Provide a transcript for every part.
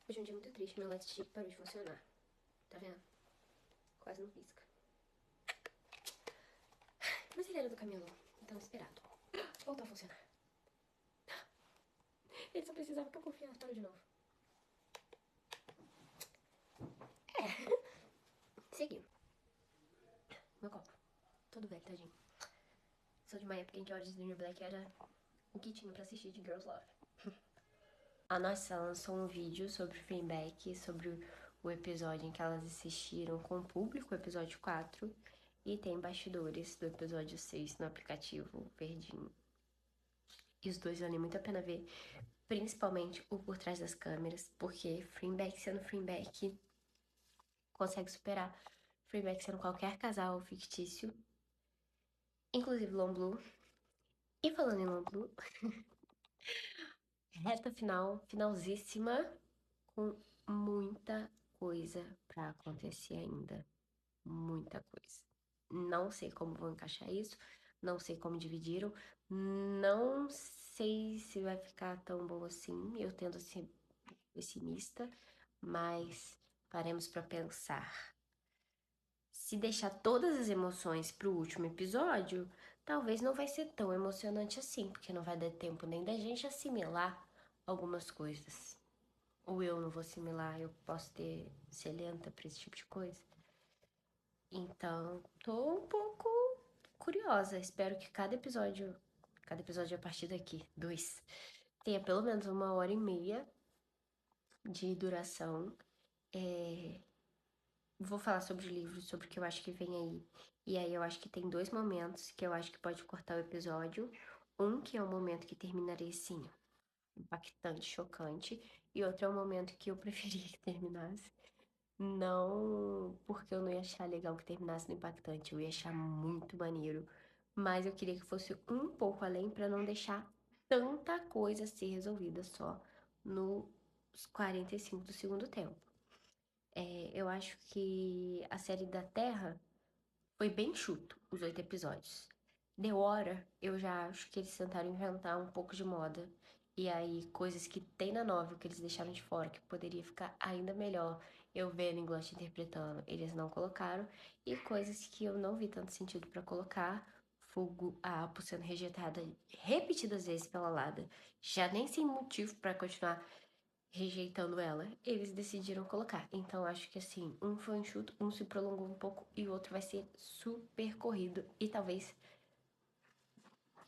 Hoje é um dia muito triste, meu light stick parou de funcionar. Tá vendo? Quase não pisca. Mas ele era do camelô, então esperado. Voltou a funcionar. Ele só precisava que eu confiasse, parou de novo. Seguiu. Meu copo. Todo velho, tadinho. Sou de uma época em que Orange is the New Black era o que tinha pra assistir de Girls Love. A nossa lançou um vídeo sobre Fleabag, sobre o episódio em que elas assistiram com o público, o episódio 4. E tem bastidores do episódio 6 no aplicativo verdinho. E os dois valem muito a pena ver, principalmente o por trás das câmeras, porque Fleabag sendo Fleabag consegue superar Fleabag sendo qualquer casal fictício, inclusive Long Blue. E falando em Long Blue, reta final, finalzíssima, com muita coisa pra acontecer ainda. Muita coisa. Não sei como vão encaixar isso, não sei como dividiram, não sei se vai ficar tão bom assim. Eu tendo a ser pessimista, mas paremos pra pensar. Se deixar todas as emoções pro último episódio, talvez não vai ser tão emocionante assim, porque não vai dar tempo nem da gente assimilar algumas coisas. Ou eu não vou assimilar, eu posso ser lenta pra esse tipo de coisa. Então, tô um pouco curiosa. Espero que cada episódio a partir daqui, dois, tenha pelo menos 1h30 de duração. É, vou falar sobre o livro, sobre o que eu acho que vem aí. E aí eu acho que tem dois momentos que eu acho que pode cortar o episódio. Um que é o momento que terminaria assim, impactante, chocante. E outro é o momento que eu preferia que terminasse. Não porque eu não ia achar legal que terminasse no impactante, eu ia achar muito maneiro. Mas eu queria que fosse um pouco além pra não deixar tanta coisa a ser resolvida só nos 45 do segundo tempo. Eu acho que a série da Terra foi bem chuto, os 8 episódios. The Hora, eu já acho que eles tentaram inventar um pouco de moda. E aí, coisas que tem na novel que eles deixaram de fora, que poderia ficar ainda melhor, eu vendo em Ghost interpretando, eles não colocaram. E coisas que eu não vi tanto sentido pra colocar, Fogo, a Apo sendo rejeitada repetidas vezes pela Lada, já nem sem motivo pra continuar rejeitando ela, eles decidiram colocar. Então acho que assim, um foi enxuto, um se prolongou um pouco e o outro vai ser super corrido e talvez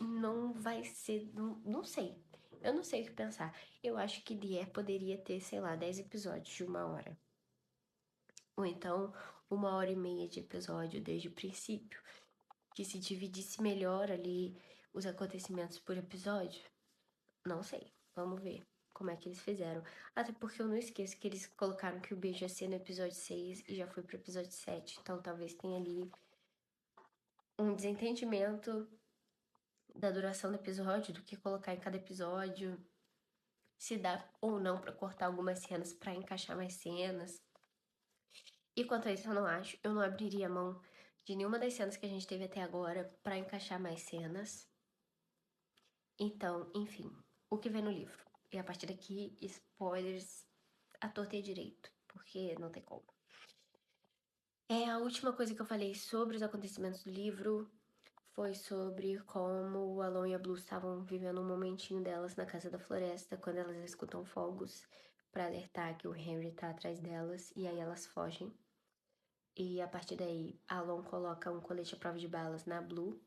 não vai ser, não sei. Eu não sei o que pensar. Eu acho que The Air poderia ter, sei lá, 10 episódios de 1 hora. Ou então, 1h30 de episódio desde o princípio. Que se dividisse melhor ali os acontecimentos por episódio. Não sei. Vamos ver como é que eles fizeram. Até porque eu não esqueço que eles colocaram que o beijo ia ser no episódio 6 e já foi pro episódio 7. Então talvez tenha ali um desentendimento da duração do episódio, do que colocar em cada episódio. Se dá ou não pra cortar algumas cenas pra encaixar mais cenas. E quanto a isso, eu não acho. Eu não abriria mão de nenhuma das cenas que a gente teve até agora pra encaixar mais cenas. Então, enfim, o que vem no livro. E a partir daqui, spoilers à torta e à direito, porque não tem como. A última coisa que eu falei sobre os acontecimentos do livro foi sobre como o Alon e a Blue estavam vivendo um momentinho delas na Casa da Floresta, quando elas escutam fogos para alertar que o Henry tá atrás delas, e aí elas fogem. E a partir daí, Alon coloca um colete à prova de balas na Blue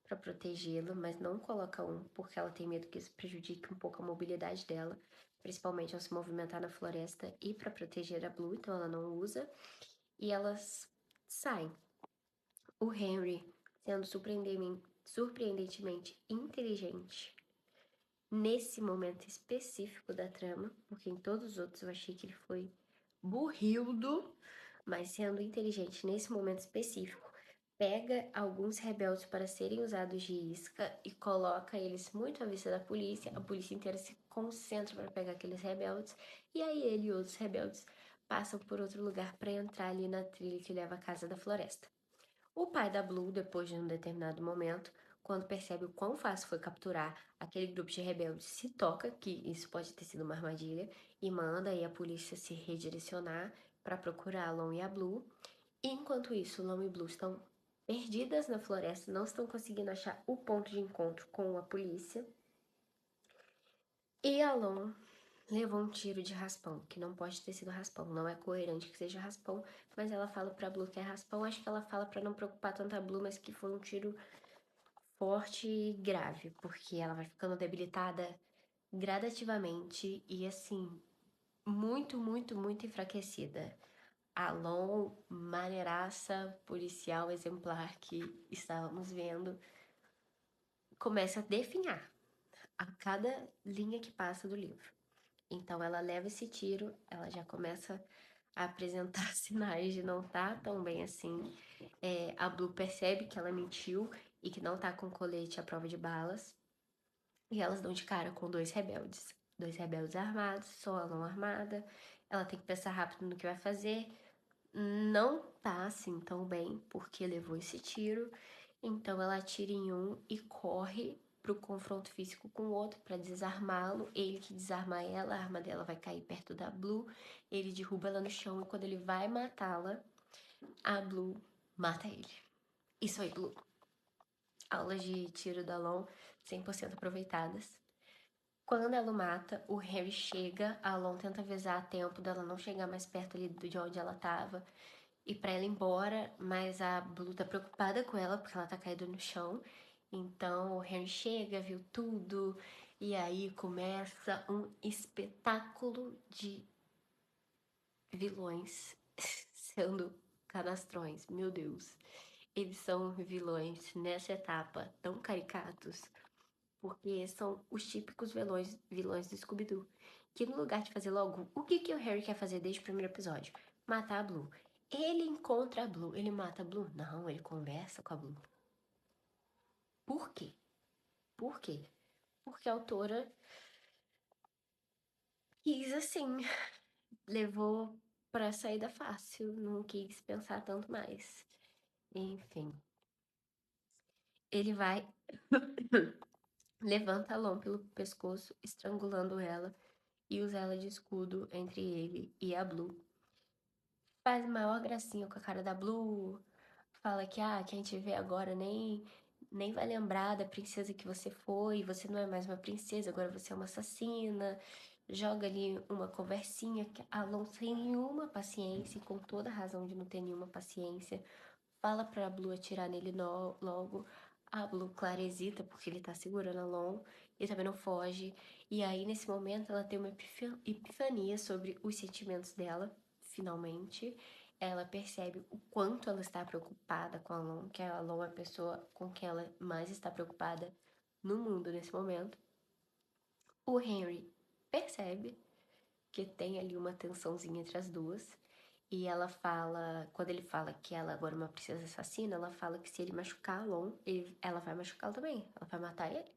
para protegê-la, mas não coloca um porque ela tem medo que isso prejudique um pouco a mobilidade dela, principalmente ao se movimentar na floresta e para proteger a Blue, então ela não usa. E elas saem. O Henry, sendo surpreendentemente inteligente nesse momento específico da trama, porque em todos os outros eu achei que ele foi burrildo, mas sendo inteligente nesse momento específico, pega alguns rebeldes para serem usados de isca e coloca eles muito à vista da polícia. A polícia inteira se concentra para pegar aqueles rebeldes, e aí ele e outros rebeldes passam por outro lugar para entrar ali na trilha que leva à Casa da Floresta. O pai da Blue, depois de um determinado momento, quando percebe o quão fácil foi capturar aquele grupo de rebeldes, se toca que isso pode ter sido uma armadilha e manda aí a polícia se redirecionar para procurar a Long e a Blue. E enquanto isso, Long e Blue estão perdidas na floresta, não estão conseguindo achar o ponto de encontro com a polícia. E a Long levou um tiro de raspão, que não pode ter sido raspão, não é coerente que seja raspão, mas ela fala pra Blue que é raspão, acho que ela fala pra não preocupar tanto a Blue, mas que foi um tiro forte e grave, porque ela vai ficando debilitada gradativamente e assim, muito enfraquecida. A Long, maneiraça, policial exemplar que estávamos vendo, começa a definhar a cada linha que passa do livro. Então ela leva esse tiro, ela já começa a apresentar sinais de não estar tá tão bem assim. A Blue percebe que ela mentiu e que não tá com colete à prova de balas. E elas dão de cara com dois rebeldes. Dois rebeldes armados, só ela não armada. Ela tem que pensar rápido no que vai fazer. Não tá assim tão bem, porque levou esse tiro. Então ela atira em um e corre pro confronto físico com o outro para desarmá-lo. Ele que desarma ela, a arma dela vai cair perto da Blue. Ele derruba ela no chão e quando ele vai matá-la, a Blue mata ele. Isso aí, Blue. Aulas de tiro da Long 100% aproveitadas. Quando ela o mata, o Harry chega, a Long tenta avisar a tempo dela não chegar mais perto ali de onde ela tava e pra ela ir embora, mas a Blue tá preocupada com ela porque ela tá caída no chão. Então o Harry chega, viu tudo, e aí começa um espetáculo de vilões sendo canastrões. Meu Deus, eles são vilões nessa etapa tão caricatos porque são os típicos vilões do Scooby-Doo. Que no lugar de fazer logo o que o Harry quer fazer desde o primeiro episódio? Matar a Blue. Ele encontra a Blue, ele mata a Blue? Não, ele conversa com a Blue. Por quê? Por quê? Porque a autora quis assim, levou pra saída fácil, não quis pensar tanto mais. Enfim, ele vai, levanta a Lon pelo pescoço, estrangulando ela e usa ela de escudo entre ele e a Blue. Faz maior gracinha com a cara da Blue. Fala que, quem te vê agora nem vai lembrar da princesa que você foi. Você não é mais uma princesa, agora você é uma assassina. Joga ali uma conversinha que a Alon sem nenhuma paciência, e com toda a razão de não ter nenhuma paciência. Fala pra Blue atirar nele logo. A Blue, claro, hesita porque ele tá segurando a Lon e também não foge. E aí, nesse momento, ela tem uma epifania sobre os sentimentos dela, finalmente. Ela percebe o quanto ela está preocupada com a Lon, que a Lon é a pessoa com quem ela mais está preocupada no mundo nesse momento. O Henry percebe que tem ali uma tensãozinha entre as duas. E ela fala, quando ele fala que ela agora é uma princesa assassina, ela fala que se ele machucar a Lon, ela vai machucá-lo também. Ela vai matar ele.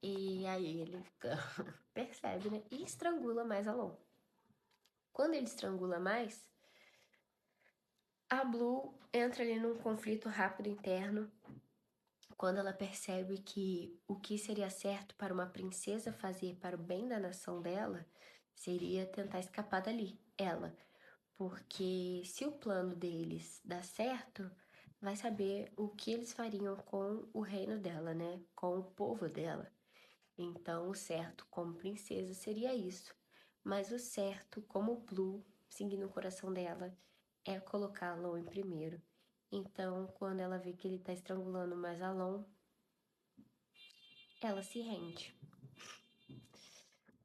E aí ele fica, percebe, né? E estrangula mais a Lon. Quando ele estrangula mais, a Blue entra ali num conflito rápido interno. Quando ela percebe que o que seria certo para uma princesa fazer para o bem da nação dela seria tentar escapar dali, ela. Porque se o plano deles dá certo, vai saber o que eles fariam com o reino dela, né? Com o povo dela. Então, o certo como princesa seria isso. Mas o certo como Blue, seguindo o coração dela, é colocá-lo em primeiro. Então, quando ela vê que ele tá estrangulando mais a Lon, ela se rende.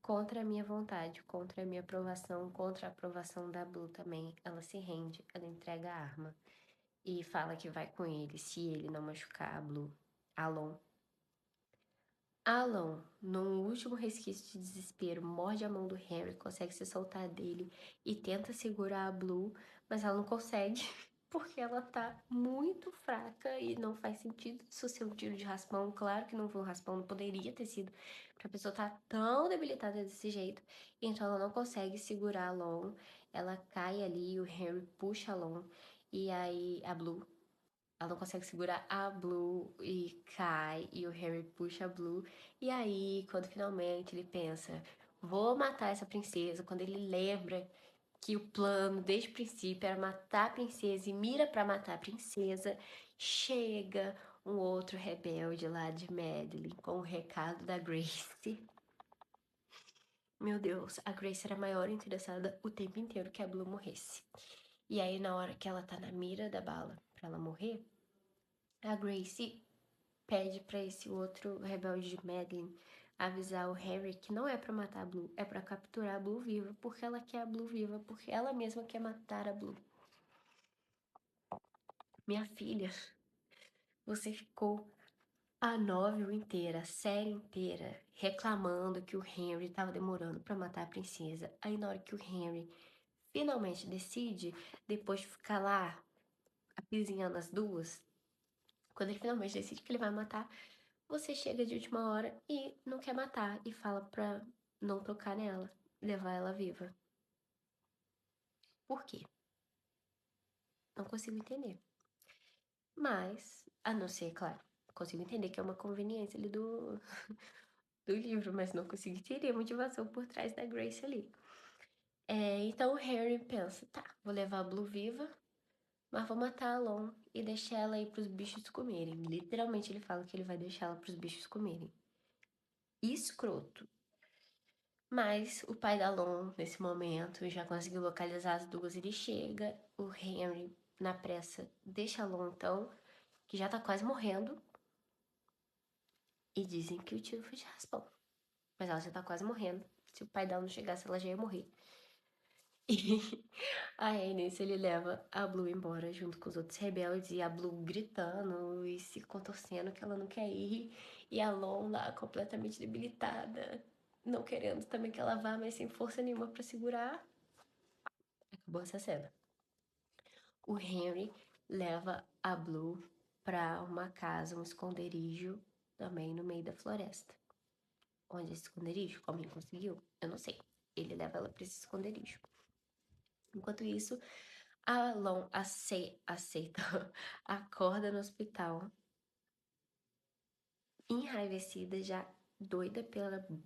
Contra a minha vontade, contra a minha aprovação, contra a aprovação da Blue também. Ela se rende, ela entrega a arma. E fala que vai com ele se ele não machucar a Blue. Alon. Alon, num último resquício de desespero, morde a mão do Harry, consegue se soltar dele e tenta segurar a Blue, mas ela não consegue porque ela tá muito fraca e não faz sentido isso ser um tiro de raspão. Claro que não foi um raspão, não poderia ter sido, porque a pessoa tá tão debilitada desse jeito. Então ela não consegue segurar a Lon, ela cai ali, o Harry puxa a Lon e aí a Blue Ela não consegue segurar a Blue e cai, e o Harry puxa a Blue. E aí, quando finalmente ele pensa, vou matar essa princesa, quando ele lembra que o plano desde o princípio era matar a princesa e mira pra matar a princesa, chega um outro rebelde lá de Madeline com o recado da Grace. Meu Deus, a Grace era a maior interessada o tempo inteiro que a Blue morresse. E aí, na hora que ela tá na mira da bala pra ela morrer, a Grace pede pra esse outro rebelde de Madeline avisar o Harry que não é pra matar a Blue, é pra capturar a Blue viva, porque ela quer a Blue viva, porque ela mesma quer matar a Blue. Minha filha, você ficou a novel inteira, a série inteira, reclamando que o Henry tava demorando pra matar a princesa. Aí na hora que o Henry finalmente decide, depois de ficar lá apizinhando as duas, quando ele finalmente decide que ele vai matar, você chega de última hora e não quer matar e fala pra não tocar nela, levar ela viva. Por quê? Não consigo entender. Mas, a não ser, claro, consigo entender que é uma conveniência ali do livro, mas não consigo entender a motivação por trás da Grace ali. Então o Harry pensa, tá, vou levar a Blue viva, mas vou matar a Lon e deixar ela aí pros bichos comerem. Literalmente ele fala que ele vai deixar ela pros bichos comerem. Escroto. Mas o pai da Lon, nesse momento, já conseguiu localizar as duas. Ele chega, o Henry, na pressa, deixa a Lon então, que já tá quase morrendo. E dizem que o tiro foi de raspão. Mas ela já tá quase morrendo. Se o pai dela não chegasse, ela já ia morrer. E aí, nisso, ele leva a Blue embora junto com os outros rebeldes. E a Blue gritando e se contorcendo que ela não quer ir. E a Lon lá completamente debilitada. Não querendo também que ela vá, mas sem força nenhuma pra segurar. Acabou essa cena. O Henry leva a Blue pra uma casa, um esconderijo, também no meio da floresta. Onde esse esconderijo? Como ele conseguiu? Eu não sei. Ele leva ela pra esse esconderijo. Enquanto isso, a Lon aceita, acorda no hospital, enraivecida, já doida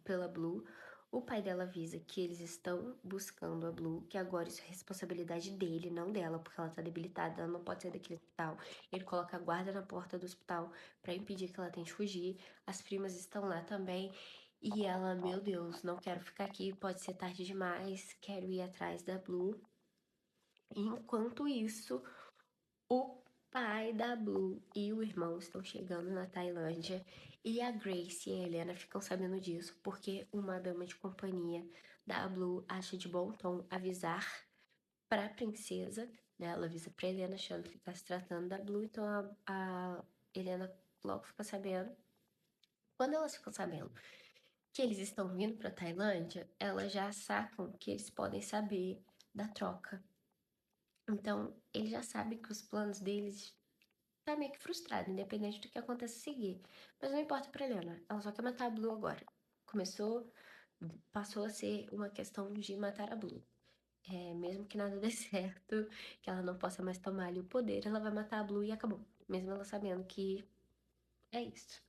pela Blue. O pai dela avisa que eles estão buscando a Blue, que agora isso é responsabilidade dele, não dela, porque ela tá debilitada, ela não pode sair daquele hospital. Ele coloca a guarda na porta do hospital pra impedir que ela tente fugir. As primas estão lá também. E ela, meu Deus, não quero ficar aqui, pode ser tarde demais, quero ir atrás da Blue. Enquanto isso, o pai da Blue e o irmão estão chegando na Tailândia e a Grace e a Helena ficam sabendo disso porque uma dama de companhia da Blue acha de bom tom avisar para a princesa, né? Ela avisa pra Helena achando que tá se tratando da Blue, então a Helena logo fica sabendo. Quando elas ficam sabendo que eles estão vindo pra Tailândia, elas já sacam que eles podem saber da troca. Então, eles já sabem que os planos deles tá meio que frustrada, independente do que aconteça a seguir. Mas não importa pra Helena, ela só quer matar a Blue agora. Começou, passou a ser uma questão de matar a Blue. Mesmo que nada dê certo, que ela não possa mais tomar ali o poder, ela vai matar a Blue e acabou. Mesmo ela sabendo que é isso.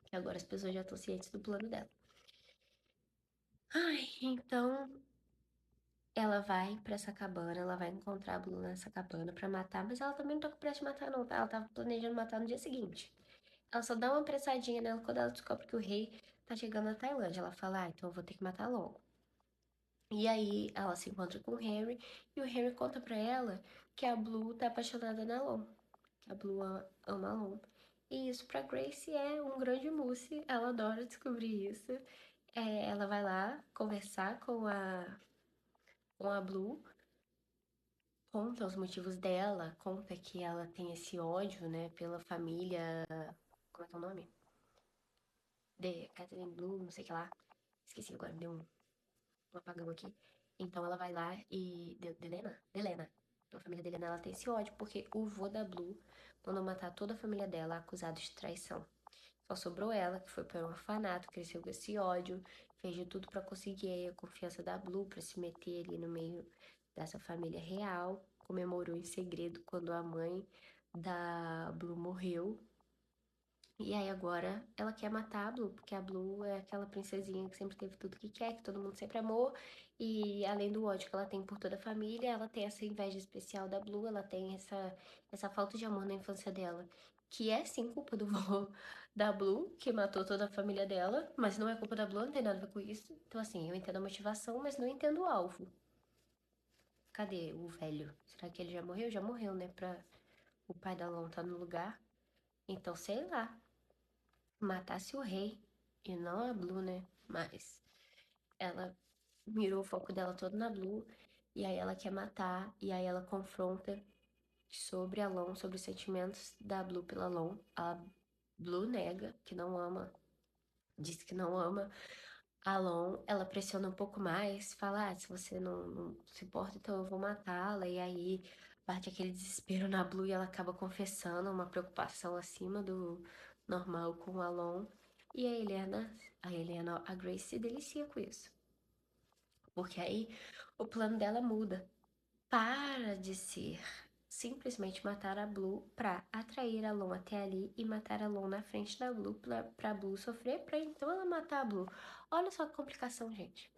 Que agora as pessoas já estão cientes do plano dela. Ai, então ela vai pra essa cabana, ela vai encontrar a Blue nessa cabana pra matar, mas ela também não tá com pressa de matar, não, tá? Ela tava planejando matar no dia seguinte. Ela só dá uma apressadinha nela quando ela descobre que o rei tá chegando na Tailândia. Ela fala, então eu vou ter que matar logo. E aí ela se encontra com o Harry e o Harry conta pra ela que a Blue tá apaixonada na Lon. Que a Blue ama a Lon. E isso pra Grace é um grande mousse. Ela adora descobrir isso. Ela vai lá conversar com a Blue, conta os motivos dela, conta que ela tem esse ódio, né, pela família. Como é que é o nome? De Catherine Blue, não sei o que lá. Esqueci agora, deu um apagão aqui. Então ela vai lá e. Delena. A família Delena ela tem esse ódio porque o vô da Blue mandou matar toda a família dela acusado de traição. Só sobrou ela, que foi para um orfanato, cresceu com esse ódio, fez de tudo para conseguir aí a confiança da Blue, para se meter ali no meio dessa família real. Comemorou em segredo quando a mãe da Blue morreu. E aí agora ela quer matar a Blue, porque a Blue é aquela princesinha que sempre teve tudo que quer, que todo mundo sempre amou. E além do ódio que ela tem por toda a família, ela tem essa inveja especial da Blue, ela tem essa falta de amor na infância dela. Que é sim culpa do vô da Blue, que matou toda a família dela, mas não é culpa da Blue, não tem nada a ver com isso. Então assim, eu entendo a motivação, mas não entendo o alvo. Cadê o velho? Será que ele já morreu? Já morreu, né? Pra o pai da Lon tá no lugar. Então, sei lá. Matasse o rei e não a Blue, né? Mas ela mirou o foco dela todo na Blue e aí ela quer matar e aí ela confronta sobre a Lon, sobre os sentimentos da Blue pela Lon. A Blue nega que não ama, diz que não ama a Lon, ela pressiona um pouco mais, fala, se você não se importa, então eu vou matá-la. E aí bate aquele desespero na Blue e ela acaba confessando uma preocupação acima do normal com a Lon. E a Grace se delicia com isso. Porque aí o plano dela muda. Para de ser simplesmente matar a Blue pra atrair a Lon até ali e matar a Lon na frente da Blue pra Blue sofrer, pra então ela matar a Blue. Olha só que complicação, gente.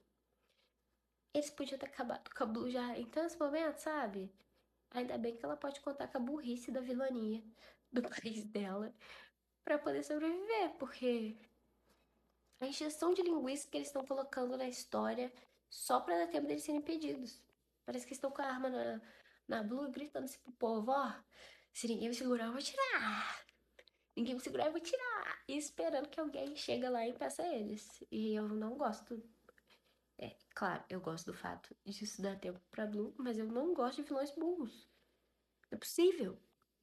Eles podiam ter acabado com a Blue já em tantos momentos, sabe? Ainda bem que ela pode contar com a burrice da vilania do país dela pra poder sobreviver, porque a injeção de linguiça que eles estão colocando na história só pra dar tempo deles serem impedidos. Parece que estão com a arma na Blue gritando assim pro povo, ó, se ninguém me segurar, eu vou tirar. Ninguém me segurar, eu vou tirar. E esperando que alguém chegue lá e peça eles. E eu não gosto. É, claro, eu gosto do fato disso dar tempo pra Blue, mas eu não gosto de vilões burros. Não é possível.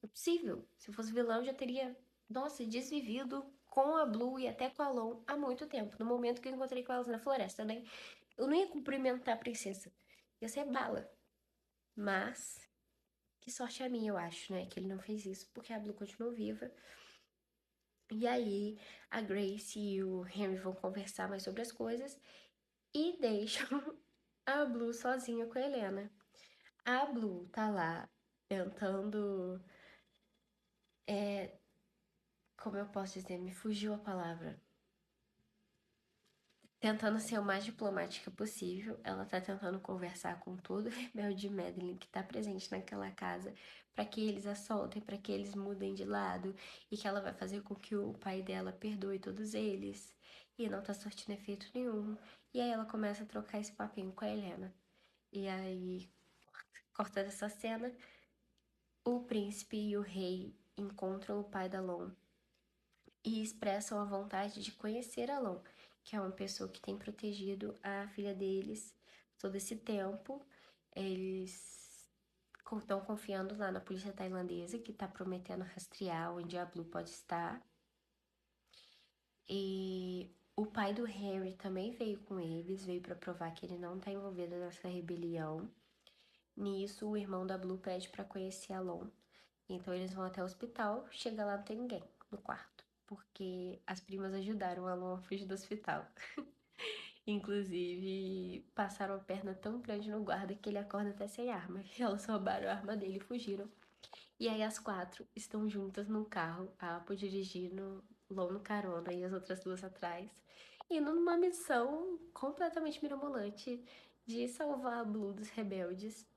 Não é possível. Se eu fosse vilão, eu já teria, nossa, desvivido com a Blue e até com a Lon há muito tempo. No momento que eu encontrei com elas na floresta, né? Eu não ia cumprimentar a princesa. Ia ser bala. Mas, que sorte a minha, eu acho, né? Que ele não fez isso, porque a Blue continuou viva. E aí, a Grace e o Henry vão conversar mais sobre as coisas e deixam a Blue sozinha com a Helena. A Blue tá lá tentando. É, como eu posso dizer? Me fugiu a palavra. Tentando ser o mais diplomática possível. Ela tá tentando conversar com todo o rebelde Madeline que tá presente naquela casa para que eles a soltem, para que eles mudem de lado e que ela vai fazer com que o pai dela perdoe todos eles. E não tá surtindo efeito nenhum. E aí ela começa a trocar esse papinho com a Helena. E aí, corta dessa cena, o príncipe e o rei encontram o pai da Lon e expressam a vontade de conhecer a Lon, que é uma pessoa que tem protegido a filha deles todo esse tempo. Eles estão confiando lá na polícia tailandesa, que está prometendo rastrear onde a Blue pode estar. E o pai do Harry também veio com eles, veio para provar que ele não está envolvido nessa rebelião. Nisso, o irmão da Blue pede para conhecer a Lon. Então eles vão até o hospital, chega lá não tem ninguém no quarto, porque as primas ajudaram a Lon a fugir do hospital. Inclusive, passaram a perna tão grande no guarda que ele acorda até sem arma. Elas roubaram a arma dele e fugiram. E aí as quatro estão juntas num carro, a Apple dirigindo, Lon no carona e as outras duas atrás, indo numa missão completamente mirabolante de salvar a Blue dos rebeldes.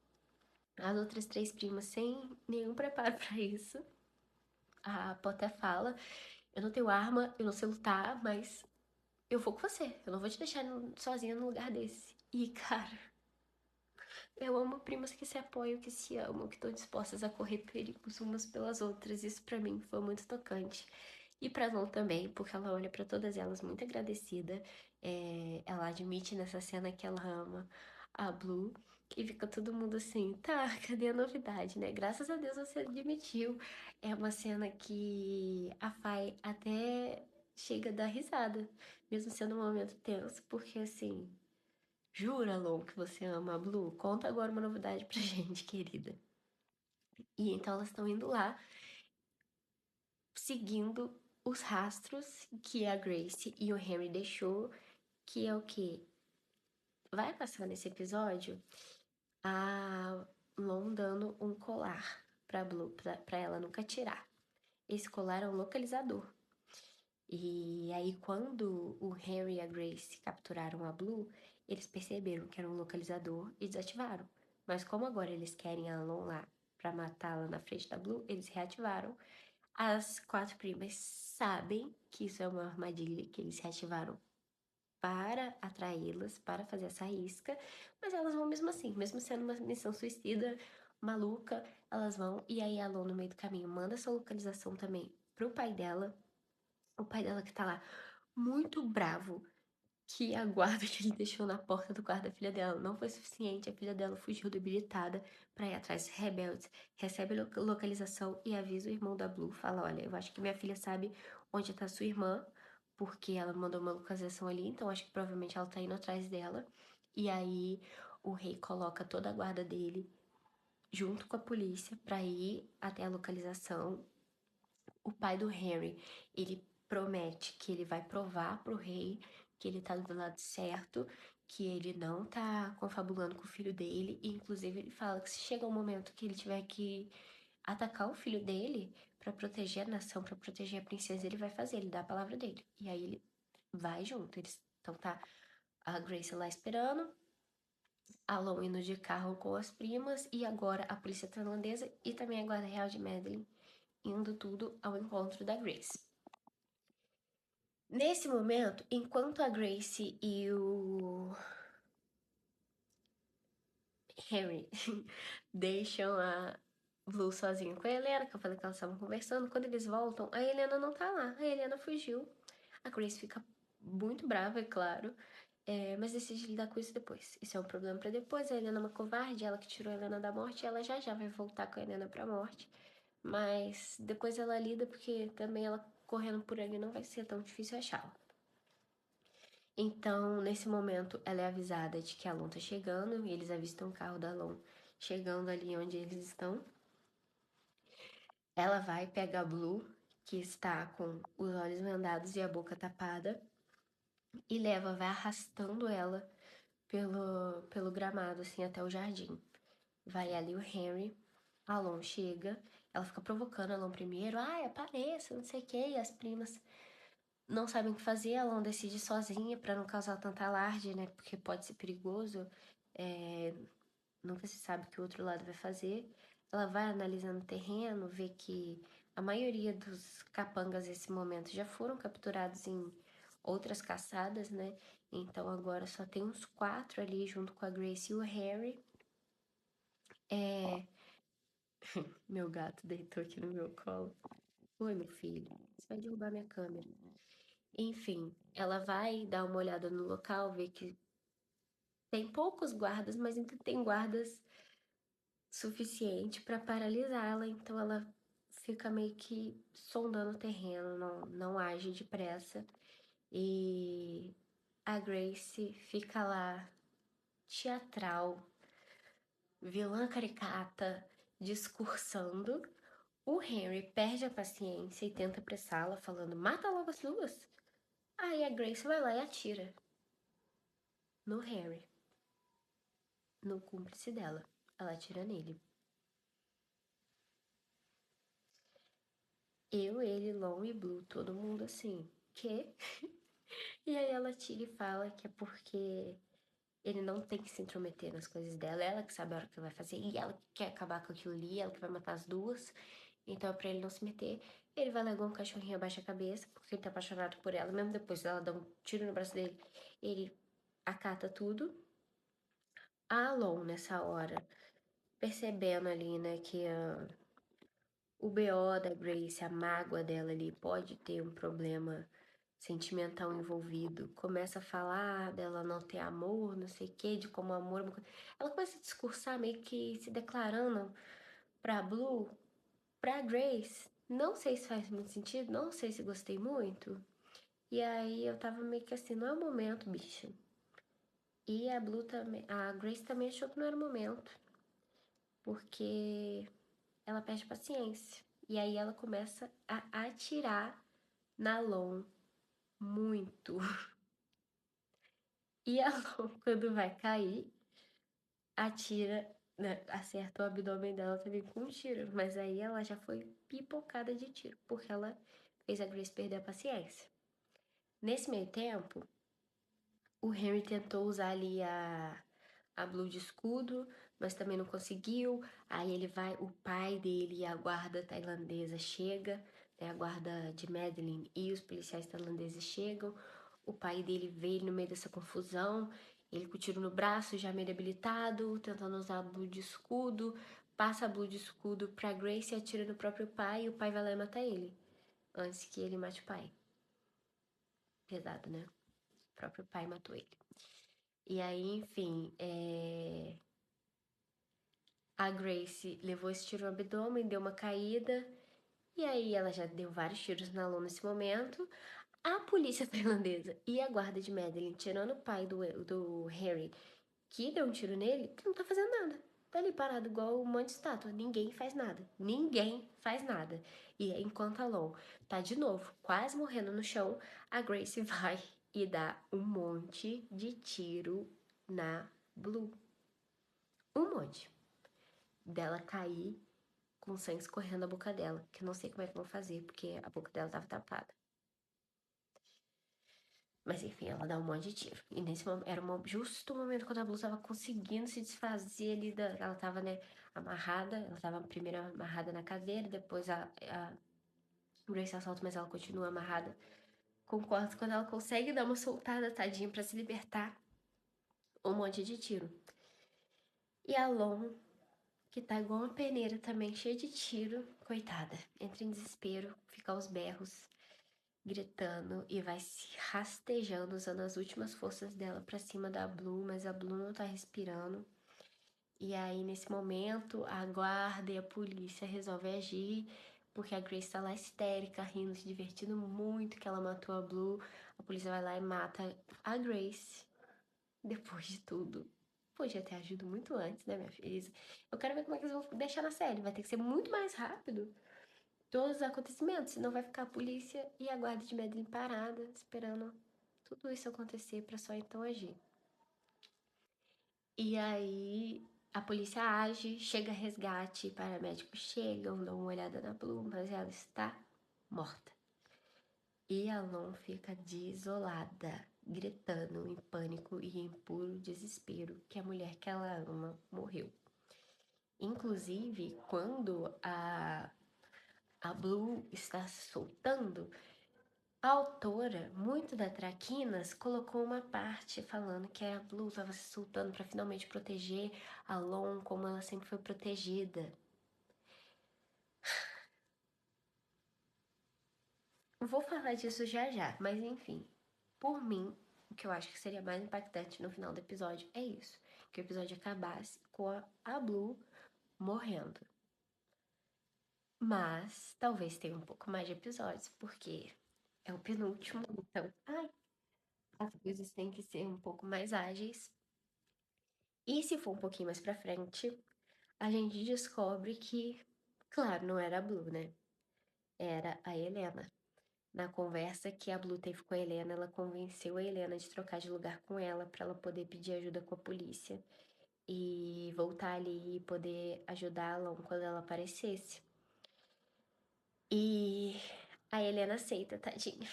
As outras três primas sem nenhum preparo para isso. A Potter fala: eu não tenho arma, eu não sei lutar, mas eu vou com você. Eu não vou te deixar sozinha num lugar desse. E, cara, eu amo primas que se apoiam, que se amam, que estão dispostas a correr perigos umas pelas outras. Isso pra mim foi muito tocante. E pra Lon também, porque ela olha pra todas elas muito agradecida. Ela admite nessa cena que ela ama a Blue. E fica todo mundo assim, tá, cadê a novidade, né? Graças a Deus você admitiu. É uma cena que a Fai até chega a dar risada, mesmo sendo um momento tenso, porque assim, jura, Lon, que você ama a Blue? Conta agora uma novidade pra gente, querida. E então elas estão indo lá, seguindo os rastros que a Grace e o Henry deixou, que é o quê? Vai passar nesse episódio a Lon dando um colar pra Blue, pra ela nunca tirar. Esse colar é um localizador. E aí, quando o Harry e a Grace capturaram a Blue, eles perceberam que era um localizador e desativaram. Mas como agora eles querem a Alon lá pra matá-la na frente da Blue, eles reativaram. As quatro primas sabem que isso é uma armadilha, que eles reativaram para atraí-las, para fazer essa isca, mas elas vão mesmo assim, mesmo sendo uma missão suicida, maluca, elas vão. E aí a Alon, no meio do caminho, manda essa localização também pro pai dela. O pai dela que tá lá muito bravo que a guarda que ele deixou na porta do quarto da filha dela não foi suficiente. A filha dela fugiu debilitada pra ir atrás dos rebeldes, recebe a localização e avisa o irmão da Blue. Fala: Olha, eu acho que minha filha sabe onde tá sua irmã, porque ela mandou uma localização ali, então acho que provavelmente ela tá indo atrás dela. E aí o rei coloca toda a guarda dele junto com a polícia pra ir até a localização. O pai do Harry, ele promete que ele vai provar pro rei que ele tá do lado certo, que ele não tá confabulando com o filho dele, e inclusive ele fala que se chega um momento que ele tiver que atacar o filho dele pra proteger a nação, pra proteger a princesa, ele vai fazer, ele dá a palavra dele. E aí ele vai junto. Então tá a Grace lá esperando, a Lon indo de carro com as primas, e agora a polícia tailandesa e também a guarda real de Madeline indo tudo ao encontro da Grace. Nesse momento, enquanto a Grace e o Harry deixam a Blue sozinha com a Helena, que eu falei que elas estavam conversando, quando eles voltam, a Helena não tá lá, a Helena fugiu. A Grace fica muito brava, é claro, mas decide lidar com isso depois. Isso é um problema pra depois. A Helena é uma covarde, ela que tirou a Helena da morte, ela já vai voltar com a Helena pra morte. Mas depois ela lida, porque também ela correndo por ali não vai ser tão difícil achá-la. Então, nesse momento, ela é avisada de que a Alon tá chegando, e eles avistam o carro da Alon chegando ali onde eles estão. Ela vai pegar a Blue, que está com os olhos vendados e a boca tapada, e vai arrastando ela pelo gramado, assim, até o jardim. Vai ali o Henry, a Alon chega, ela fica provocando a Alon primeiro, ai, apareça, não sei o que, e as primas não sabem o que fazer, a Alon decide sozinha para não causar tanta alarde, né? Porque pode ser perigoso. É, nunca se sabe o que o outro lado vai fazer. Ela vai analisando o terreno, vê que a maioria dos capangas nesse momento já foram capturados em outras caçadas, né? Então agora só tem uns 4 ali junto com a Grace e o Harry. É... Meu gato deitou aqui no meu colo. Oi, meu filho. Você vai derrubar minha câmera. Enfim, ela vai dar uma olhada no local, ver que tem poucos guardas, mas ainda tem guardas suficiente para paralisá-la. Então ela fica meio que sondando o terreno, não age depressa. E a Grace fica lá, teatral, vilã caricata, discursando. O Henry perde a paciência e tenta apressá-la, falando: Mata logo as duas. Aí a Grace vai lá e atira no Harry, no cúmplice dela. Ela atira nele. Eu, ele, Lon e Blue, todo mundo assim, quê? E aí ela tira e fala que é porque ele não tem que se intrometer nas coisas dela, ela que sabe a hora que vai fazer, e ela que quer acabar com aquilo ali, ela que vai matar as duas. Então é pra ele não se meter. Ele vai largar um cachorrinho abaixo a cabeça, porque ele tá apaixonado por ela, mesmo depois dela dar um tiro no braço dele, ele acata tudo. A Alon, nessa hora, percebendo ali, né, que o BO da Grace, a mágoa dela ali, pode ter um problema sentimental envolvido. Começa a falar dela não ter amor, não sei o quê, de como amor é uma coisa. Ela começa a discursar meio que se declarando pra Blue, pra Grace. Não sei se faz muito sentido, não sei se gostei muito. E aí eu tava meio que assim, não é o momento, bicha. E a Blue também, a Grace também achou que não era o momento, porque ela perde paciência. E aí ela começa a atirar na Lon muito. E a Lon, quando vai cair, atira né, acerta o abdômen dela também com um tiro, mas aí ela já foi pipocada de tiro, porque ela fez a Grace perder a paciência. Nesse meio tempo, o Henry tentou usar ali a Blue de escudo, mas também não conseguiu. Aí ele vai, o pai dele e a guarda tailandesa chega, né, a guarda de Madeline e os policiais tailandeses chegam. O pai dele vê ele no meio dessa confusão, ele com o tiro no braço, já meio debilitado, tentando usar a Blue de escudo, passa a Blue de escudo pra Grace e atira no próprio pai, e o pai vai lá e mata ele, antes que ele mate o pai. Pesado, né? O próprio pai matou ele. E aí, enfim, a Grace levou esse tiro no abdômen, deu uma caída, e aí ela já deu vários tiros na Luna nesse momento. A polícia tailandesa e a guarda de Madeline, tirando o pai do Harry, que deu um tiro nele, não tá fazendo nada. Tá ali parado igual um monte de estátua. Ninguém faz nada. Ninguém faz nada. E enquanto a Lon tá de novo quase morrendo no chão, a Grace vai e dá um monte de tiro na Blue. Um monte. Dela cair com sangue escorrendo da boca dela, que eu não sei como é que vão fazer, porque a boca dela tava tapada. Mas enfim, ela dá um monte de tiro. E nesse momento, era justo o momento quando a Blue tava conseguindo se desfazer ali da. Ela tava, né, amarrada. Ela tava primeiro amarrada na cadeira, depois a Grace assalta, mas ela continua amarrada com cordas. Quando ela consegue dar uma soltada, tadinha, pra se libertar, um monte de tiro. E a Lon, que tá igual uma peneira também, cheia de tiro, coitada, entra em desespero, fica aos berros, gritando e vai se rastejando, usando as últimas forças dela pra cima da Blue, mas a Blue não tá respirando. E aí, nesse momento, a guarda e a polícia resolvem agir, porque a Grace tá lá histérica, rindo, se divertindo muito, que ela matou a Blue. A polícia vai lá e mata a Grace, depois de tudo. Podia ter agido muito antes, né, minha filha? Eu quero ver como é que eles vão deixar na série. Vai ter que ser muito mais rápido todos os acontecimentos, senão vai ficar a polícia e a guarda de Madeline parada, esperando tudo isso acontecer pra só então agir. E aí a polícia age, chega resgate, paramédicos chegam, dão uma olhada na Blue, mas ela está morta. E a Lon fica desolada, gritando em pânico e em puro desespero que a mulher que ela ama morreu. Inclusive, quando a Blue está se soltando, a autora, muito da Traquinas, colocou uma parte falando que a Blue estava se soltando para finalmente proteger a Lon como ela sempre foi protegida. Vou falar disso já já, mas enfim. Por mim, o que eu acho que seria mais impactante no final do episódio é isso. Que o episódio acabasse com a Blue morrendo. Mas talvez tenha um pouco mais de episódios, porque é o penúltimo, então, ai, as coisas têm que ser um pouco mais ágeis. E se for um pouquinho mais pra frente, a gente descobre que, claro, não era a Blue, né? Era a Helena. Na conversa que a Blue teve com a Helena, ela convenceu a Helena de trocar de lugar com ela para ela poder pedir ajuda com a polícia e voltar ali e poder ajudá-la quando ela aparecesse. E a Helena aceita, tadinha.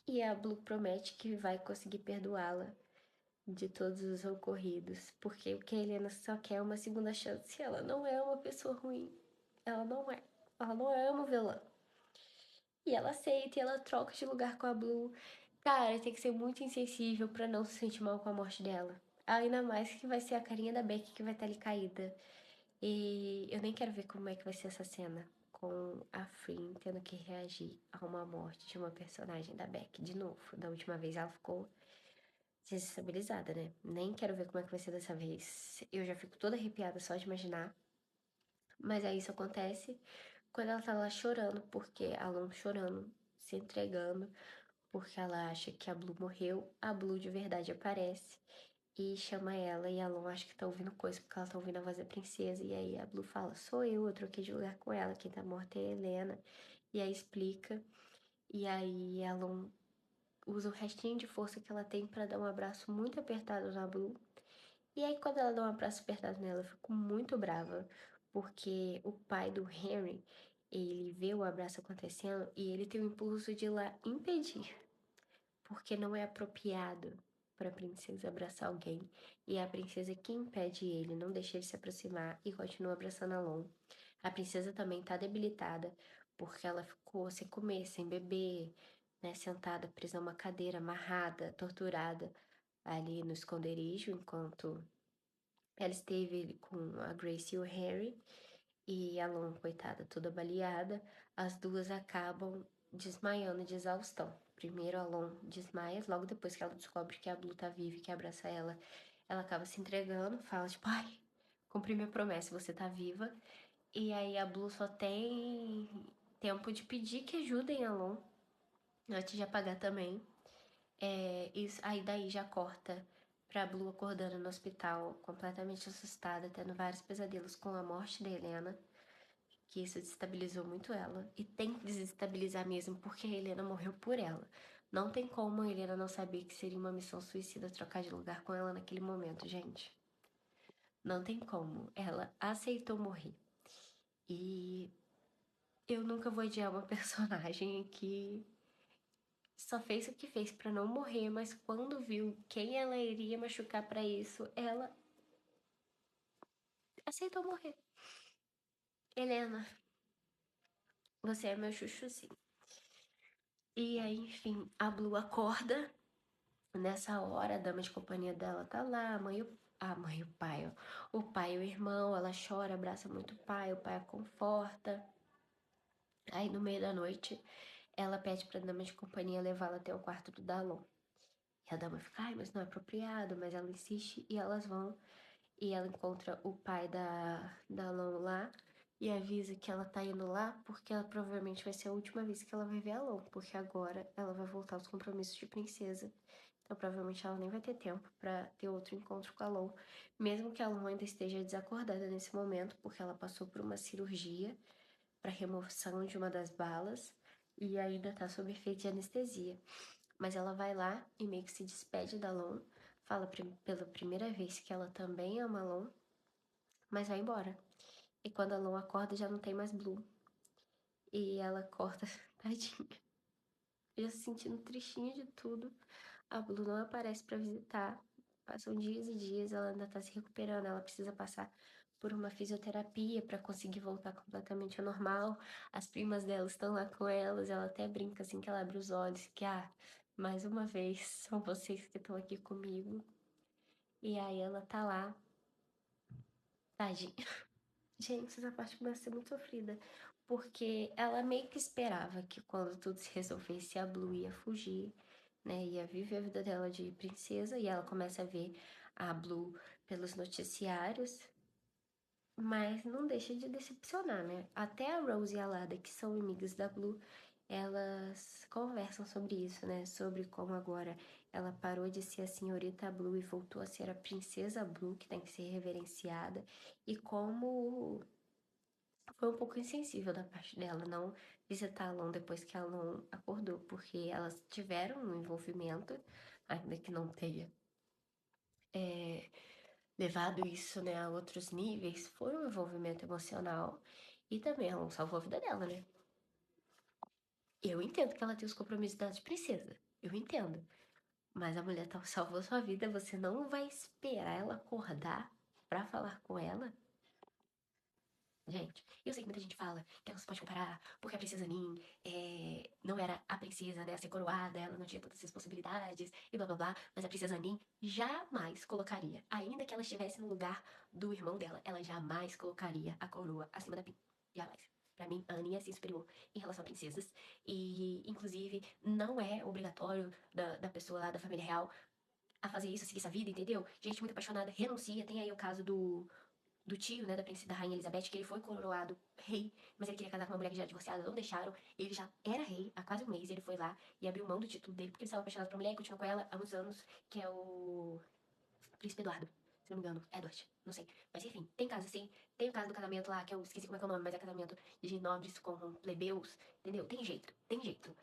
E a Blue promete que vai conseguir perdoá-la de todos os ocorridos, porque o que a Helena só quer é uma segunda chance. Ela não é uma pessoa ruim. Ela não é. Ela não é uma vilã. E ela aceita e ela troca de lugar com a Blue. Cara, tem que ser muito insensível pra não se sentir mal com a morte dela. Ainda mais que vai ser a carinha da Beck que vai estar ali caída. E eu nem quero ver como é que vai ser essa cena. Com a Free tendo que reagir a uma morte de uma personagem da Beck. De novo, da última vez ela ficou desestabilizada, né? Nem quero ver como é que vai ser dessa vez. Eu já fico toda arrepiada só de imaginar. Mas aí isso acontece quando ela tá lá chorando, porque a Lon chorando, se entregando, porque ela acha que a Blue morreu. A Blue de verdade aparece e chama ela, e a Lon acha que tá ouvindo coisa, porque ela tá ouvindo a voz da princesa. E aí a Blue fala: Sou eu troquei de lugar com ela, quem tá morta é a Helena. E aí explica. E aí a Lon usa o restinho de força que ela tem pra dar um abraço muito apertado na Blue E aí, quando ela dá um abraço apertado nela, eu fico muito brava, porque o pai do Henry, ele vê o abraço acontecendo e ele tem o impulso de ir lá impedir, porque não é apropriado para a princesa abraçar alguém. E é a princesa que impede ele, não deixa ele se aproximar e continua abraçando a Lon. A princesa também tá debilitada, porque ela ficou sem comer, sem beber, né, sentada presa a uma cadeira, amarrada, torturada ali no esconderijo, enquanto ela esteve com a Grace e o Harry, e a Lon, coitada, toda baleada, as duas acabam desmaiando de exaustão. Primeiro a Lon desmaia, logo depois que ela descobre que a Blue tá viva e que abraça ela, ela acaba se entregando, fala tipo, ai, cumpri minha promessa, você tá viva. E aí a Blue só tem tempo de pedir que ajudem a Lon, antes de apagar também. Isso, aí daí já corta pra Blue acordando no hospital, completamente assustada, tendo vários pesadelos com a morte da Helena, que isso desestabilizou muito ela. E tem que desestabilizar mesmo, porque a Helena morreu por ela. Não tem como a Helena não saber que seria uma missão suicida trocar de lugar com ela naquele momento, gente. Não tem como. Ela aceitou morrer. E eu nunca vou odiar uma personagem que só fez o que fez pra não morrer, mas quando viu quem ela iria machucar pra isso, ela aceitou morrer. Helena, você é meu chuchuzinho. E aí, enfim, a Blue acorda. Nessa hora, a dama de companhia dela tá lá, a mãe e o pai, ó. O pai e o irmão, ela chora, abraça muito o pai a conforta. Aí, no meio da noite, ela pede pra dama de companhia levá-la até o quarto do Dalon. E a dama fica, ai, mas não é apropriado, mas ela insiste e elas vão. E ela encontra o pai da Lon lá e avisa que ela tá indo lá porque ela provavelmente vai ser a última vez que ela vai ver a Lon, porque agora ela vai voltar aos compromissos de princesa. Então provavelmente ela nem vai ter tempo pra ter outro encontro com a Lon, mesmo que a Lon ainda esteja desacordada nesse momento, porque ela passou por uma cirurgia para remoção de uma das balas e ainda tá sob efeito de anestesia. Mas ela vai lá e meio que se despede da Lon, fala pela primeira vez que ela também ama a Lon, mas vai embora. E quando a Lon acorda já não tem mais Blue. E ela acorda, tadinha, já se sentindo tristinha de tudo. A Blue não aparece pra visitar. Passam dias e dias, ela ainda tá se recuperando, ela precisa passar por uma fisioterapia para conseguir voltar completamente ao normal. As primas dela estão lá com elas, ela até brinca assim que ela abre os olhos, que mais uma vez são vocês que estão aqui comigo. E aí ela tá lá, tadinha. Gente, essa parte começa a ser muito sofrida, porque ela meio que esperava que quando tudo se resolvesse, a Blue ia fugir, né? Ia viver a vida dela de princesa, e ela começa a ver a Blue pelos noticiários, mas não deixa de decepcionar, né? Até a Rose e a Lada, que são amigas da Blue, elas conversam sobre isso, né? Sobre como agora ela parou de ser a senhorita Blue e voltou a ser a princesa Blue, que tem que ser reverenciada, e como foi um pouco insensível da parte dela não visitar a Lon depois que a Lon acordou, porque elas tiveram um envolvimento, ainda que não tenha é, levado isso, né, a outros níveis, foi um envolvimento emocional e também a Lon salvou a vida dela, né? Eu entendo que ela tem os compromissos dela de princesa, eu entendo. Mas a mulher salvou sua vida, você não vai esperar ela acordar pra falar com ela? Gente, eu sei que muita gente fala que ela não se pode comparar, porque a princesa Nin não era a princesa, né, a ser coroada, ela não tinha todas essas possibilidades e blá blá blá, mas a princesa Nin jamais colocaria, ainda que ela estivesse no lugar do irmão dela, ela jamais colocaria a coroa acima da Pin. Jamais. Pra mim, a Aninha é assim superior em relação a princesas, e inclusive não é obrigatório da pessoa lá da família real a fazer isso, seguir essa vida, entendeu? Gente muito apaixonada renuncia, tem aí o caso do tio, né, da princesa da rainha Elizabeth, que ele foi coroado rei, mas ele queria casar com uma mulher que já era divorciada, não deixaram. Ele já era rei há quase um mês, ele foi lá e abriu mão do título dele, porque ele estava apaixonado por uma mulher e continuou com ela há uns anos, que é o príncipe Eduardo. Se não me engano, Edward, não sei. Mas enfim, tem caso assim, tem o caso do casamento lá, que eu esqueci como é que é o nome, mas é casamento de nobres com plebeus, entendeu? Tem jeito, tem jeito.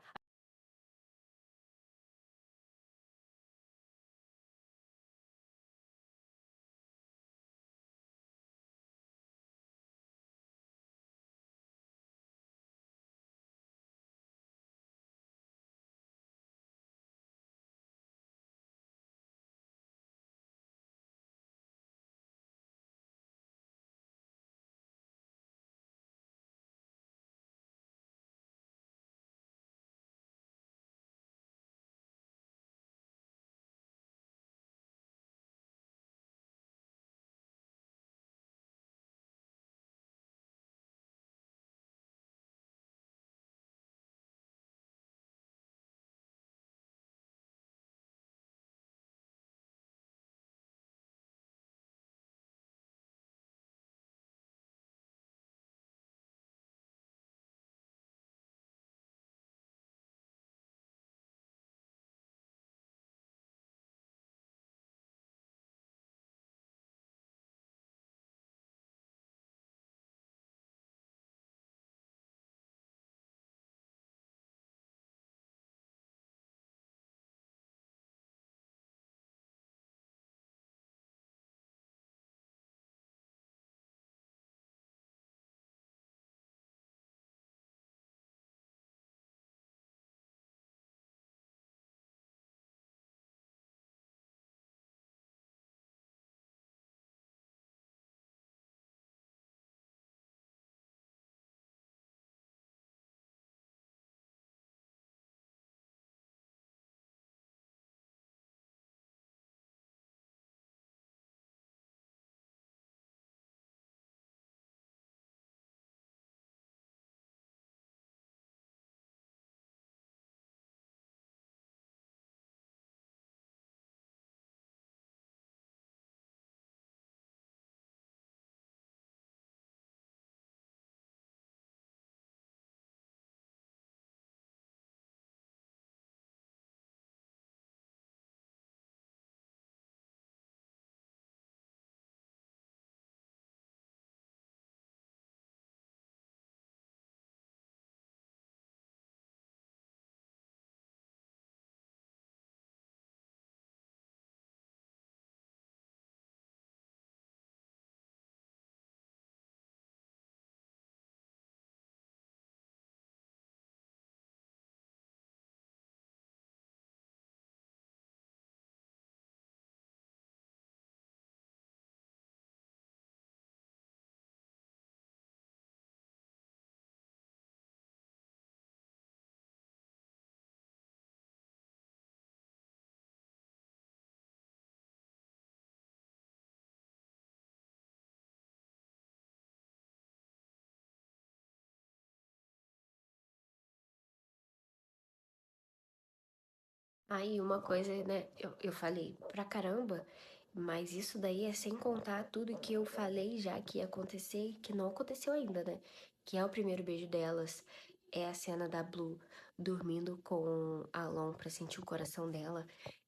Aí uma coisa, né, eu falei pra caramba, mas isso daí é sem contar tudo que eu falei já que ia acontecer e que não aconteceu ainda, né? Que é o primeiro beijo delas, é a cena da Blue dormindo com a Alon pra sentir o coração dela,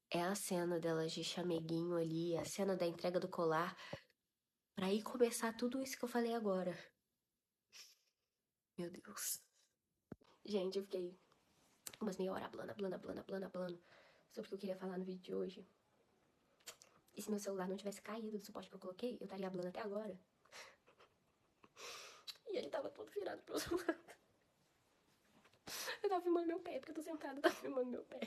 é a cena delas de chameguinho ali, a cena da entrega do colar, pra ir começar tudo isso que eu falei agora. Meu Deus. Gente, eu fiquei umas meia hora blana sobre o que eu queria falar no vídeo de hoje. E se meu celular não tivesse caído do suporte que eu coloquei, eu estaria hablando até agora. E ele tava todo virado pro outro lado. Eu tava filmando meu pé, porque eu tô sentada, eu tava filmando meu pé.